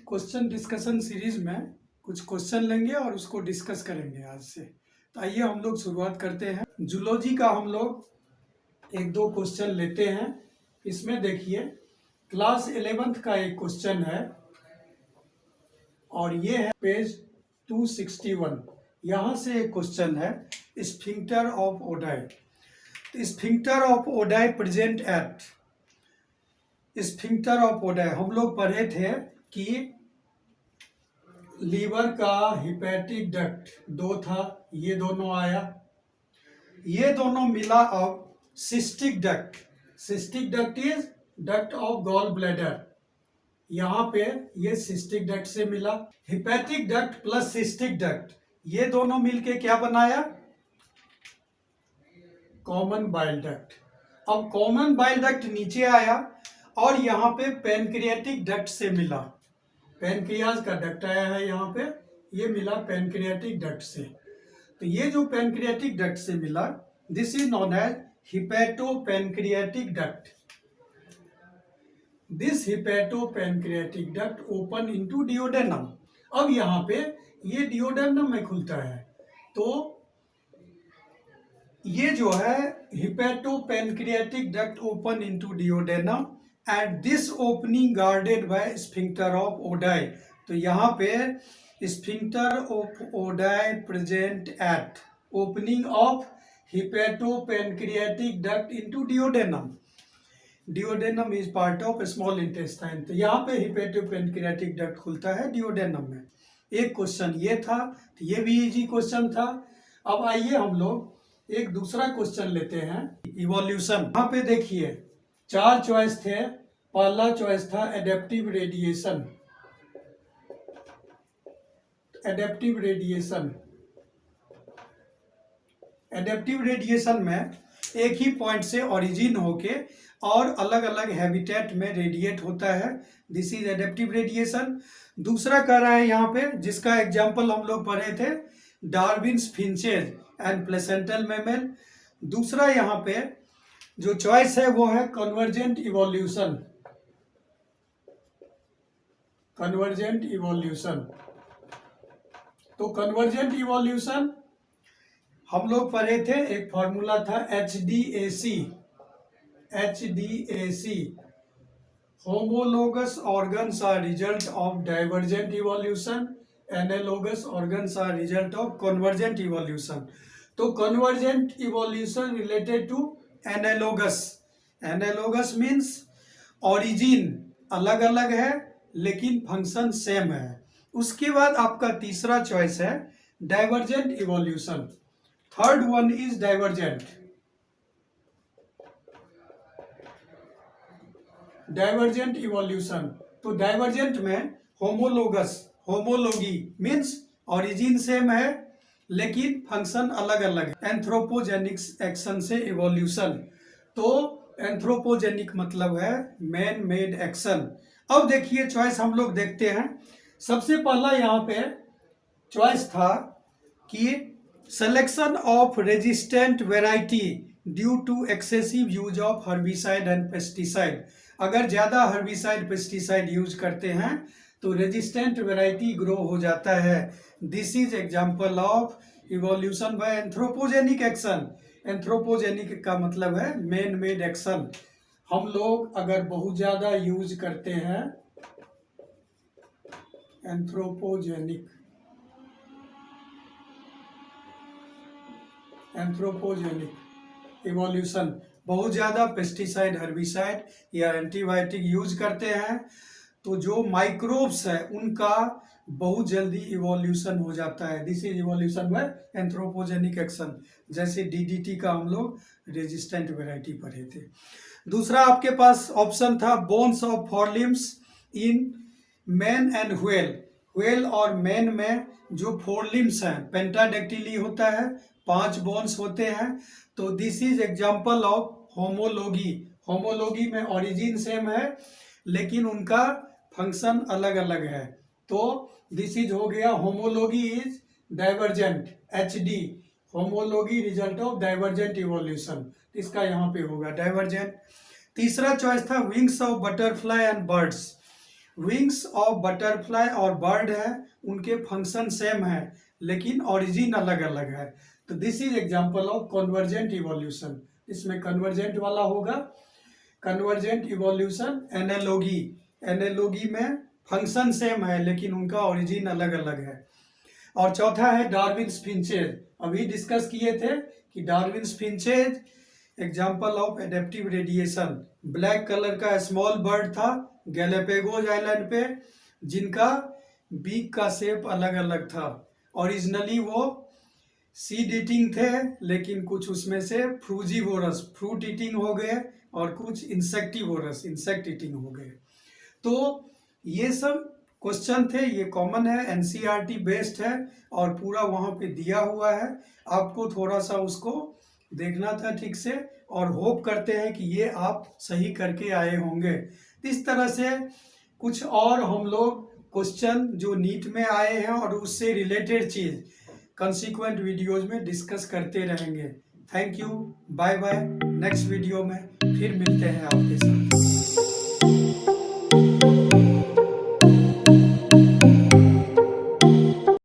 Question discussion series में कुछ question लेंगे और उसको डिस्कस करेंगे आज से। तो आइए हम लोग शुरुआत करते हैं। जूलॉजी का हम लोग एक दो क्वेश्चन लेते हैं। इसमें देखिए क्लास 11th का एक क्वेश्चन है और ये है पेज 261। यहाँ से एक क्वेश्चन है sphincter of ODI. Sphincter of Oddi present eight. Sphincter of ODI हम लोग पढ़े थे कि लीवर का हिपैटिक डक्ट दो था, ये दोनों आया, ये दोनों मिला अब cystic duct. Cystic duct is duct of gall bladder. यहाँ पे ये सिस्टिक डक्ट से मिला। Hepatic duct plus cystic duct ये दोनों मिलके क्या बनाया? Common bile duct. अब कॉमन बाइल डक्ट नीचे आया और यहाँ पे पैनक्रियाटिक डक्ट से मिला। पैनक्रियाज का डक्ट आया है यहाँ पे, ये मिला पैनक्रियाटिक डक्ट से। तो ये जो पैनक्रियाटिक डक्ट से मिला this is known as hepatopancreatic duct. This hepatopancreatic duct open into duodenum. अब यहाँ पे ये डिओडेनम में खुलता है, तो ये जो है hepatopancreatic duct open into duodenum and this opening guarded by sphincter of Oddi. तो यहाँ पे sphincter of Oddi present at opening of hepatopancreatic duct into duodenum. Duodenum is part of small intestine. तो यहाँ पे हिपैटोपैनक्रियाटिक डक्ट खुलता है duodenum में। एक क्वेश्चन ये था, तो ये भी इजी क्वेश्चन था। अब आइए हम लोग एक दूसरा क्वेश्चन लेते हैं, इवोल्यूशन। यहाँ पे देखिए चार चॉइस थे। पहला चॉइस था adaptive radiation. Adaptive radiation, adaptive radiation में एक ही पॉइंट से ओरिजिन होके और अलग अलग हैबिटेट में रेडिएट होता है। This is adaptive radiation. दूसरा कह रहा है यहाँ पे, जिसका एग्जाम्पल हम लोग पढ़े थे, Darwin's finches and placental mammal. दूसरा यहाँ पे जो चॉइस है वो है कन्वर्जेंट इवोल्यूशन। Convergent evolution. तो कन्वर्जेंट इवोल्यूशन हम लोग पढ़े थे, एक फॉर्मूला था HDAC। HDAC homologous organs are result of divergent evolution, analogous organs are result of convergent evolution। तो convergent evolution related to analogous। analogous means origin अलग अलग है लेकिन फंक्शन सेम है। उसके बाद आपका तीसरा चॉइस है divergent evolution. Third one is divergent. Divergent evolution, तो डाइवर्जेंट में homologous, homology means origin same है लेकिन फंक्शन अलग अलग है। एंथ्रोपोजेनिक एक्शन से इवोल्यूशन, तो एंथ्रोपोजेनिक मतलब है मैन मेड एक्शन। अब देखिए चॉइस हम लोग देखते हैं। सबसे पहला यहाँ पे चॉइस था कि selection of resistant variety due to excessive use of herbicide and pesticide. अगर ज़्यादा हर्बिसाइड पेस्टिसाइड यूज करते हैं तो रेजिस्टेंट वेराइटी ग्रो हो जाता है। This is example of evolution bye anthropogenic action. Anthropogenic का मतलब है मैन मेड एक्शन। हम लोग अगर बहुत ज़्यादा यूज करते हैं एंथ्रोपोजेनिक, एंथ्रोपोजेनिक इवोल्यूशन, बहुत ज़्यादा पेस्टिसाइड हर्बिसाइड या एंटीबायोटिक यूज करते हैं तो जो माइक्रोब्स है उनका बहुत जल्दी इवोल्यूशन हो जाता है। This is evolution bye anthropogenic action. जैसे DDT का हम लोग रेजिस्टेंट वेराइटी पढ़े थे। दूसरा आपके पास ऑप्शन था bones of forelimbs in man and whale. Whale और मैन में जो फोरलिम्स हैं पेंटाडेक्टिली होता है, 5 बोन्स होते हैं। तो this is example of homology. Homology में ओरिजिन सेम है लेकिन उनका फंक्शन अलग अलग है। तो दिस इज हो गया homology is divergent, HD। Homology result of divergent evolution, इसका यहाँ पे होगा डाइवर्जेंट। तीसरा चॉइस था wings of butterfly and birds. Wings of butterfly और बर्ड है, उनके फंक्शन सेम है लेकिन ओरिजिन अलग अलग है। तो this is example of convergent evolution. इसमें कन्वर्जेंट वाला होगा, कन्वर्जेंट इवोल्यूशन। एनालॉगी, एनालॉगी में फंक्शन सेम है लेकिन उनका ओरिजिन अलग अलग है। और चौथा है डार्विन्स फिंचेज। अभी डिस्कस किए थे कि Darwin's finches example of adaptive radiation. Black colour का स्मॉल बर्ड था गैलापागोस आइलैंड पे, जिनका बीक का शेप अलग अलग था। ओरिजिनली वो सीड ईटिंग थे लेकिन कुछ उसमें से फ्रूजीवोरस फ्रूट ईटिंग हो गए और कुछ इंसेक्टिवोरस इंसेक्ट ईटिंग हो गए। तो ये सब क्वेश्चन थे, ये कॉमन है, एनसीईआरटी बेस्ड है और पूरा वहाँ पे दिया हुआ है। आपको थोड़ा सा उसको देखना था ठीक से, और होप करते हैं कि ये आप सही करके आए होंगे। इस तरह से कुछ और हम लोग क्वेश्चन जो नीट में आए हैं और उससे रिलेटेड चीज़ कंसिक्वेंट वीडियोज में डिस्कस करते रहेंगे। Thank you, bye bye. Next video में फिर मिलते हैं आपके साथ।